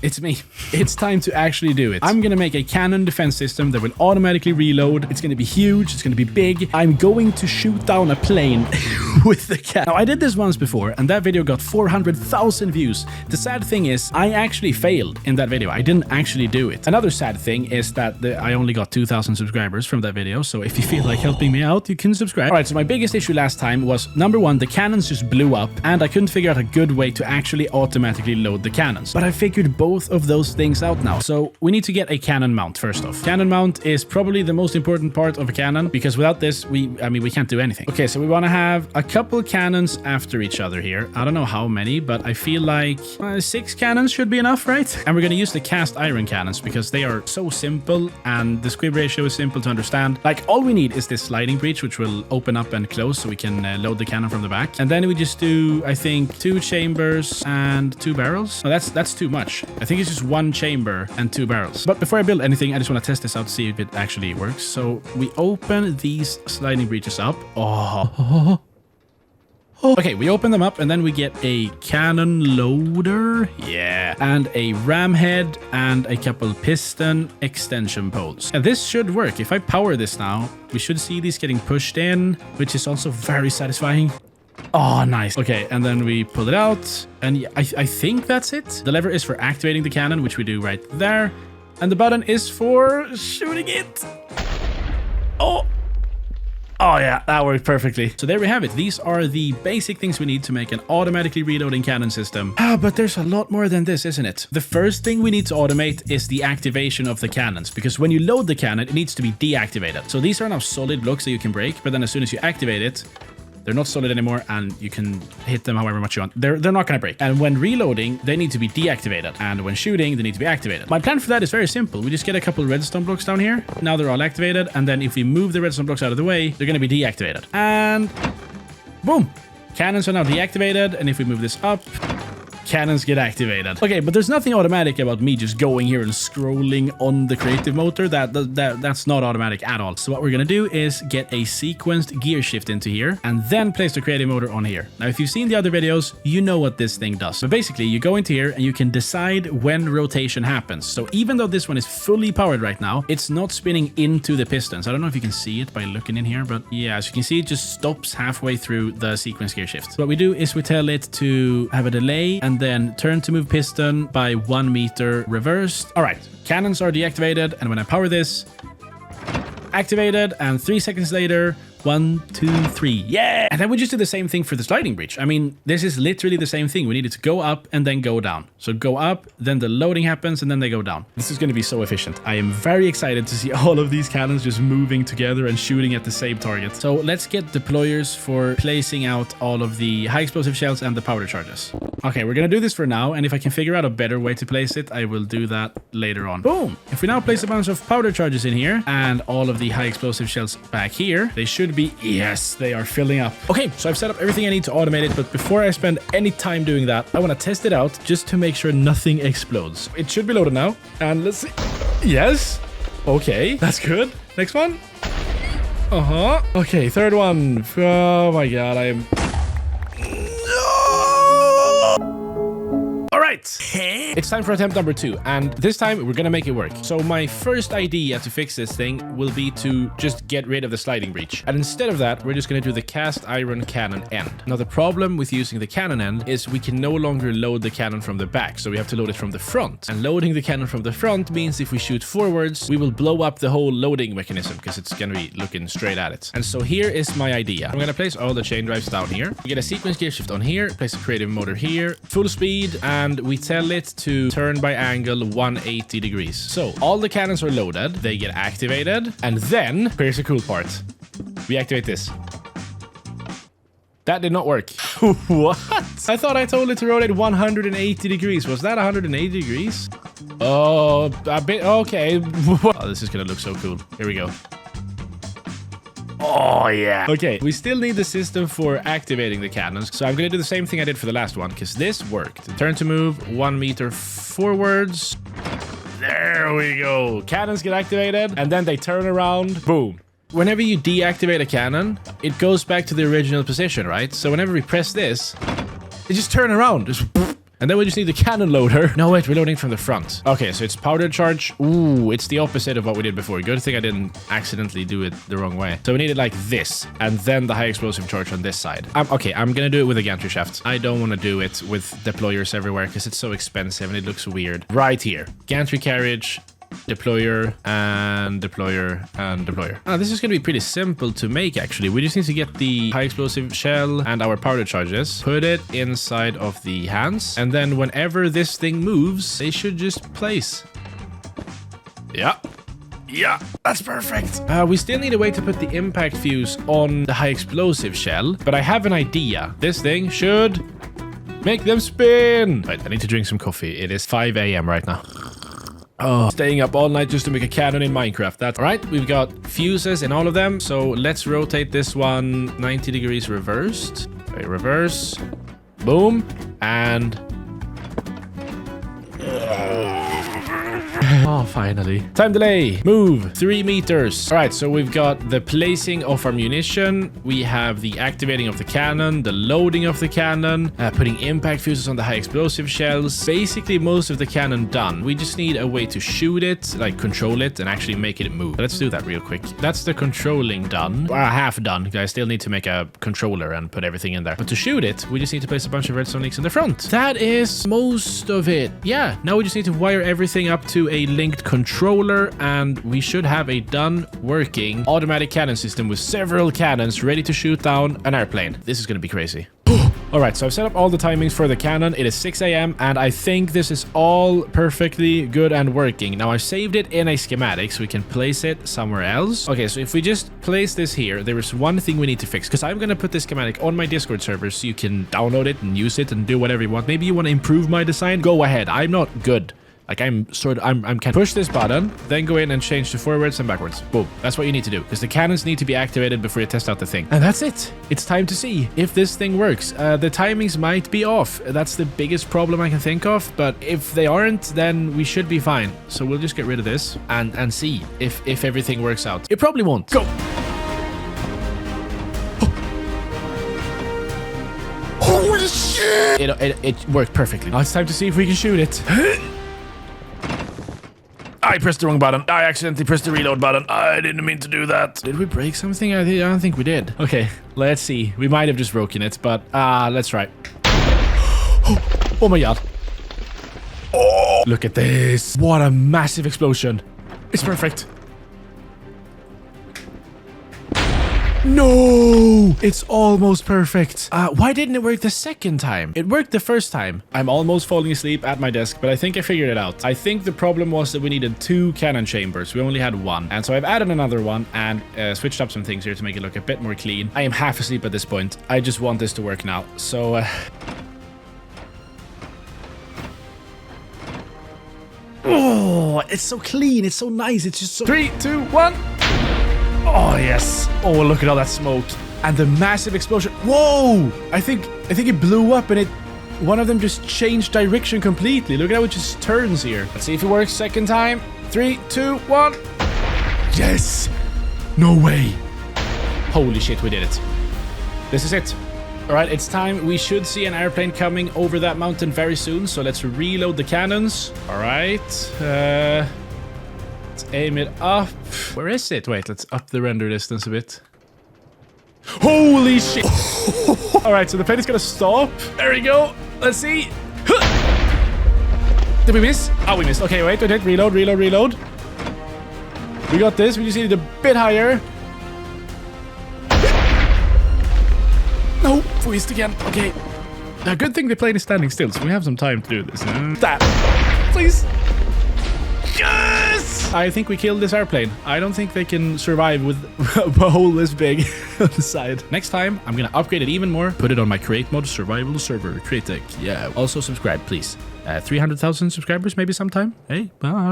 It's me. It's time to actually do it. I'm gonna make a cannon defense system that will automatically reload. It's gonna be huge. It's gonna be big. I'm going to shoot down a plane with the cannon. Now, I did this once before, and that video got 400,000 views. The sad thing is, I actually failed in that video. I didn't actually do it. Another sad thing is that I only got 2,000 subscribers from that video, so if you feel like helping me out, you can subscribe. All right, so my biggest issue last time was, number one, the cannons just blew up, and I couldn't figure out a good way to actually automatically load the cannons. But I figured both of those things out now. So we need to get a cannon mount first off. Cannon mount is probably the most important part of a cannon, because without this, we can't do anything. Okay, so we want to have a couple cannons after each other here. I don't know how many, but I feel like 6 cannons should be enough, right? And we're going to use the cast iron cannons because they are so simple and the squib ratio is simple to understand. Like, all we need is this sliding breech, which will open up and close so we can load the cannon from the back. And then we just do, I think, 2 chambers and 2 barrels. No, that's too much. I think it's just 1 chamber and 2 barrels. But before I build anything, I just want to test this out to see if it actually works. So we open these sliding breeches up. Okay, we open them up and then we get a cannon loader. Yeah. And a ram head and a couple piston extension poles. And this should work. If I power this now, we should see these getting pushed in, which is also very satisfying. Oh, nice. Okay, and then we pull it out. And I think that's it. The lever is for activating the cannon, which we do right there. And the button is for shooting it. Oh yeah, that worked perfectly. So there we have it. These are the basic things we need to make an automatically reloading cannon system. But there's a lot more than this, isn't it? The first thing we need to automate is the activation of the cannons, because when you load the cannon, it needs to be deactivated. So these are now solid blocks that you can break, but then as soon as you activate it, they're not solid anymore, and you can hit them however much you want. They're not going to break. And when reloading, they need to be deactivated. And when shooting, they need to be activated. My plan for that is very simple. We just get a couple redstone blocks down here. Now they're all activated. And then if we move the redstone blocks out of the way, they're going to be deactivated. And boom. Cannons are now deactivated. And if we move this up, cannons get activated. Okay, but there's nothing automatic about me just going here and scrolling on the creative motor. That's not automatic at all. So what we're gonna do is get a sequenced gear shift into here and then place the creative motor on here. Now, if you've seen the other videos, you know what this thing does. But basically, you go into here and you can decide when rotation happens. So even though this one is fully powered right now, it's not spinning into the pistons. I don't know if you can see it by looking in here, but yeah, as you can see, it just stops halfway through the sequence gear shift. So what we do is we tell it to have a delay and then turn to move piston by 1 meter reversed. All right, cannons are deactivated, and when I power this, activated, and 3 seconds later, 1, 2, 3. Yeah! And then we just do the same thing for the sliding breech. I mean, this is literally the same thing. We need it to go up and then go down. So go up, then the loading happens, and then they go down. This is going to be so efficient. I am very excited to see all of these cannons just moving together and shooting at the same target. So let's get deployers for placing out all of the high explosive shells and the powder charges. Okay, we're going to do this for now, and if I can figure out a better way to place it, I will do that later on. Boom! If we now place a bunch of powder charges in here and all of the high explosive shells back here, they should be, yes, they are filling up. Okay, so I've set up everything I need to automate it, but before I spend any time doing that, I want to test it out just to make sure nothing explodes. It should be loaded now, and let's see. Yes. Okay, that's good. Next one. Okay, third one. Oh my god, I am... It's time for attempt number 2, and this time we're gonna make it work. So my first idea to fix this thing will be to just get rid of the sliding breech, and instead of that, we're just gonna do the cast iron cannon end. Now, the problem with using the cannon end is we can no longer load the cannon from the back, so we have to load it from the front. And loading the cannon from the front means if we shoot forwards, we will blow up the whole loading mechanism because it's gonna be looking straight at it. And so here is my idea. I'm gonna place all the chain drives down here. We get a sequence gear shift on here, place a creative motor here, full speed, and we tell it to turn by angle 180 degrees. So all the cannons are loaded, they get activated, and then here's the cool part. We activate this. That did not work. What? I thought I told it to rotate 180 degrees. Was that 180 degrees? Oh, a bit. Okay. Oh, this is gonna look so cool. Here we go. Oh, yeah. Okay, we still need the system for activating the cannons, so I'm going to do the same thing I did for the last one, because this worked. Turn to move 1 meter forwards. There we go. Cannons get activated, and then they turn around. Boom. Whenever you deactivate a cannon, it goes back to the original position, right? So whenever we press this, it just turns around. Just And then we just need the cannon loader. No, wait, we're loading from the front. Okay, so it's powder charge. Ooh, it's the opposite of what we did before. Good thing I didn't accidentally do it the wrong way. So we need it like this, and then the high explosive charge on this side. Okay, I'm gonna do it with a gantry shaft. I don't want to do it with deployers everywhere because it's so expensive and it looks weird. Right here. Gantry carriage, deployer, and deployer, and deployer. This is going to be pretty simple to make, actually. We just need to get the high explosive shell and our powder charges, put it inside of the hands, and then whenever this thing moves, they should just place. Yeah. Yeah, that's perfect. We still need a way to put the impact fuse on the high explosive shell, but I have an idea. This thing should make them spin. Right, I need to drink some coffee. It is 5 a.m. right now. Oh, staying up all night just to make a cannon in Minecraft. That's all right. We've got fuses in all of them. So let's rotate this one 90 degrees reversed. Okay, reverse. Boom. And... oh, finally. Time delay. Move. 3 meters. All right, so we've got the placing of our munition. We have the activating of the cannon, the loading of the cannon, putting impact fuses on the high explosive shells. Basically, most of the cannon done. We just need a way to shoot it, like control it, and actually make it move. Let's do that real quick. That's the controlling done. Half done. I still need to make a controller and put everything in there. But to shoot it, we just need to place a bunch of redstone links in the front. That is most of it. Yeah, now we just need to wire everything up to a linked controller, and we should have a done working automatic cannon system with several cannons ready to shoot down an airplane. This is going to be crazy. All right, so I've set up all the timings for the cannon. It is 6 a.m. and I think this is all perfectly good and working. Now I've saved it in a schematic so we can place it somewhere else. Okay, so if we just place this here, there is one thing we need to fix, because I'm going to put this schematic on my Discord server so you can download it and use it and do whatever you want. Maybe you want to improve my design. Go ahead. I'm not good. Like I'm can push this button, then go in and change to forwards and backwards. Boom. That's what you need to do, because the cannons need to be activated before you test out the thing. And that's it. It's time to see if this thing works. The timings might be off. That's the biggest problem I can think of. But if they aren't, then we should be fine. So we'll just get rid of this and see if everything works out. It probably won't. Go. Holy shit! It worked perfectly. Now it's time to see if we can shoot it. I pressed the wrong button. I accidentally pressed the reload button. I didn't mean to do that. Did we break something? I don't think we did. Okay, let's see. We might have just broken it, but let's try. Oh my god. Oh, look at this. What a massive explosion. It's perfect. No! It's almost perfect. Why didn't it work the second time? It worked the first time. I'm almost falling asleep at my desk, but I think I figured it out. I think the problem was that we needed 2 cannon chambers. We only had 1. And so I've added another one and switched up some things here to make it look a bit more clean. I am half asleep at this point. I just want this to work now. So... oh, it's so clean. It's so nice. It's just so... 3, 2, 1... oh, yes. Oh, look at all that smoke. And the massive explosion. Whoa! I think it blew up and one of them just changed direction completely. Look at how it just turns here. Let's see if it works second time. 3, 2, 1. Yes! No way. Holy shit, we did it. This is it. All right, it's time. We should see an airplane coming over that mountain very soon. So let's reload the cannons. All right. Aim it up. Where is it? Wait, let's up the render distance a bit. Holy shit. All right, so the plane is gonna stop. There we go. Let's see. Did we miss? Oh, we missed. Okay, wait. Reload. We got this. We just need it a bit higher. No, we missed again. Okay. Now, good thing the plane is standing still, so we have some time to do this. That. Please. Yes! I think we killed this airplane. I don't think they can survive with a hole this big on the side. Next time, I'm gonna upgrade it even more. Put it on my create mode survival server. Create tech. Yeah. Also subscribe, please. 300,000 subscribers maybe sometime. Hey, well, I don't know.